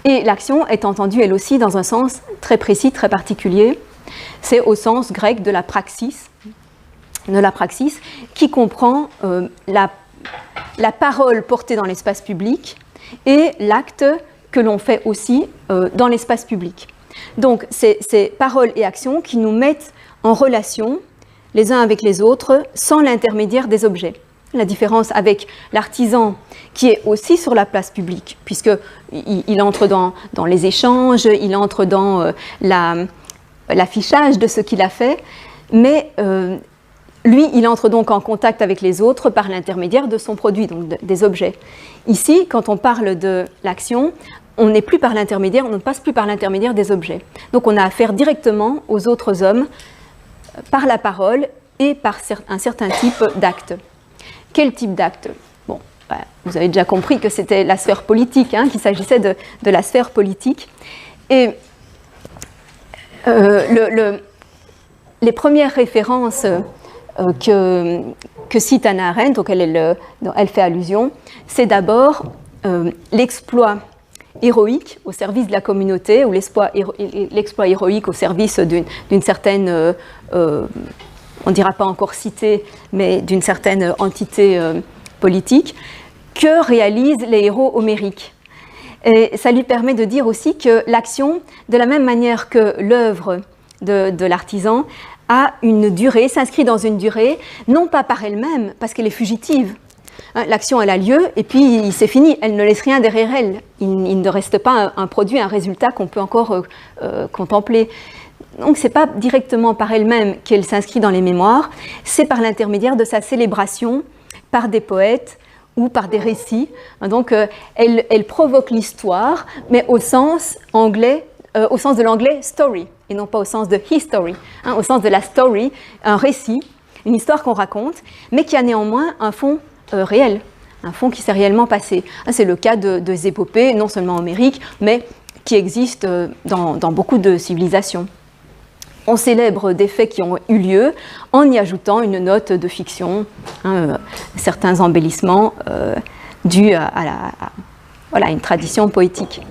Et l'action est entendue, elle aussi, dans un sens très précis, très particulier. C'est au sens grec de la praxis, qui comprend la parole portée dans l'espace public et l'acte que l'on fait aussi dans l'espace public. Donc, c'est paroles et actions qui nous mettent en relation les uns avec les autres sans l'intermédiaire des objets. La différence avec l'artisan qui est aussi sur la place publique, puisqu'il entre dans les échanges, il entre dans l'affichage de ce qu'il a fait, mais lui, il entre donc en contact avec les autres par l'intermédiaire de son produit, donc des objets. Ici, quand on parle de l'action, on ne passe plus par l'intermédiaire des objets. Donc on a affaire directement aux autres hommes par la parole et par un certain type d'acte. Quel type d'acte ? Bon, vous avez déjà compris que c'était la sphère politique, qu'il s'agissait de la sphère politique. Et les premières références que cite Hannah Arendt, auxquelles elle fait allusion, c'est d'abord l'exploit héroïque au service de la communauté, ou l'exploit héroïque au service d'une certaine, on ne dira pas encore cité, mais d'une certaine entité politique, que réalisent les héros homériques. Et ça lui permet de dire aussi que l'action, de la même manière que l'œuvre de l'artisan, a une durée, s'inscrit dans une durée, non pas par elle-même, parce qu'elle est fugitive. L'action, elle a lieu, et puis c'est fini, elle ne laisse rien derrière elle. Il ne reste pas un produit, un résultat qu'on peut encore contempler. Donc, ce n'est pas directement par elle-même qu'elle s'inscrit dans les mémoires, c'est par l'intermédiaire de sa célébration par des poètes ou par des récits. Donc, elle provoque l'histoire, mais au sens de l'anglais story, et non pas au sens de history, au sens de la story, un récit, une histoire qu'on raconte, mais qui a néanmoins un fond réel, un fond qui s'est réellement passé. C'est le cas de épopées, non seulement homériques, mais qui existent dans beaucoup de civilisations. On célèbre des faits qui ont eu lieu en y ajoutant une note de fiction, certains embellissements dus à une tradition poétique.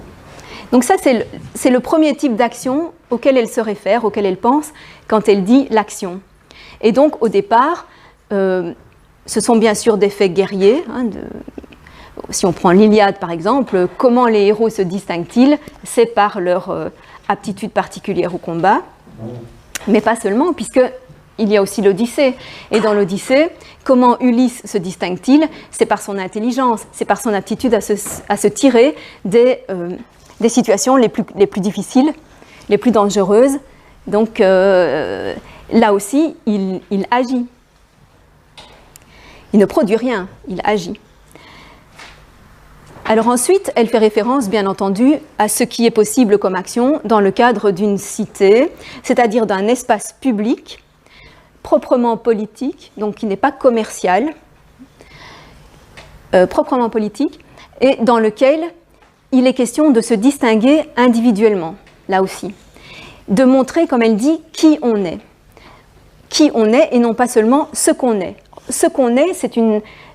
Donc ça, c'est le premier type d'action auquel elle se réfère, auquel elle pense quand elle dit l'action. Et donc, au départ, ce sont bien sûr des faits guerriers. Si on prend l'Iliade, par exemple, comment les héros se distinguent-ils ? C'est par leur aptitude particulière au combat, mais pas seulement, puisqu'il y a aussi l'Odyssée. Et dans l'Odyssée, comment Ulysse se distingue-t-il ? C'est par son intelligence, c'est par son aptitude à se tirer des situations les plus difficiles, les plus dangereuses. Donc là aussi, il agit. Il ne produit rien, il agit. Alors ensuite, elle fait référence, bien entendu, à ce qui est possible comme action dans le cadre d'une cité, c'est-à-dire d'un espace public proprement politique, donc qui n'est pas commercial, proprement politique, et dans lequel il est question de se distinguer individuellement, là aussi, de montrer, comme elle dit, qui on est et non pas seulement ce qu'on est. Ce qu'on est,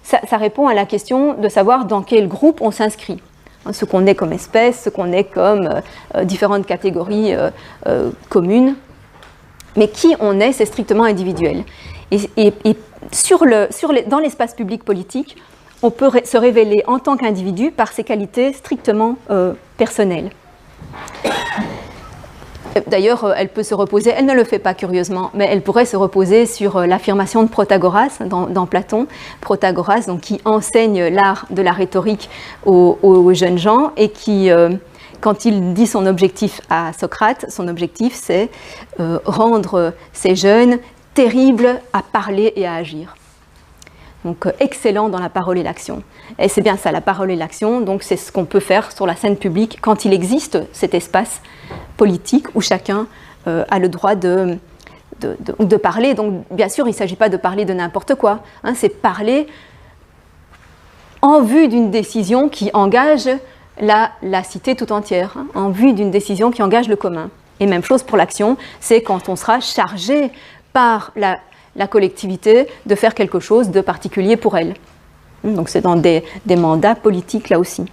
ça répond à la question de savoir dans quel groupe on s'inscrit. Ce qu'on est comme espèce, ce qu'on est comme différentes catégories communes. Mais qui on est, c'est strictement individuel. Et dans l'espace public politique, on peut se révéler en tant qu'individu par ses qualités strictement personnelles. D'ailleurs, elle peut se reposer, elle ne le fait pas curieusement, mais elle pourrait se reposer sur l'affirmation de Protagoras dans Platon. Protagoras, donc, qui enseigne l'art de la rhétorique aux jeunes gens et qui, quand il dit son objectif à Socrate, son objectif c'est rendre ces jeunes terribles à parler et à agir. Donc excellent dans la parole et l'action. Et c'est bien ça, la parole et l'action, donc c'est ce qu'on peut faire sur la scène publique quand il existe cet espace politique où chacun a le droit de parler. Donc bien sûr, il ne s'agit pas de parler de n'importe quoi, c'est parler en vue d'une décision qui engage la cité tout entière, en vue d'une décision qui engage le commun. Et même chose pour l'action, c'est quand on sera chargé par la collectivité de faire quelque chose de particulier pour elle. Donc c'est dans des mandats politiques là aussi.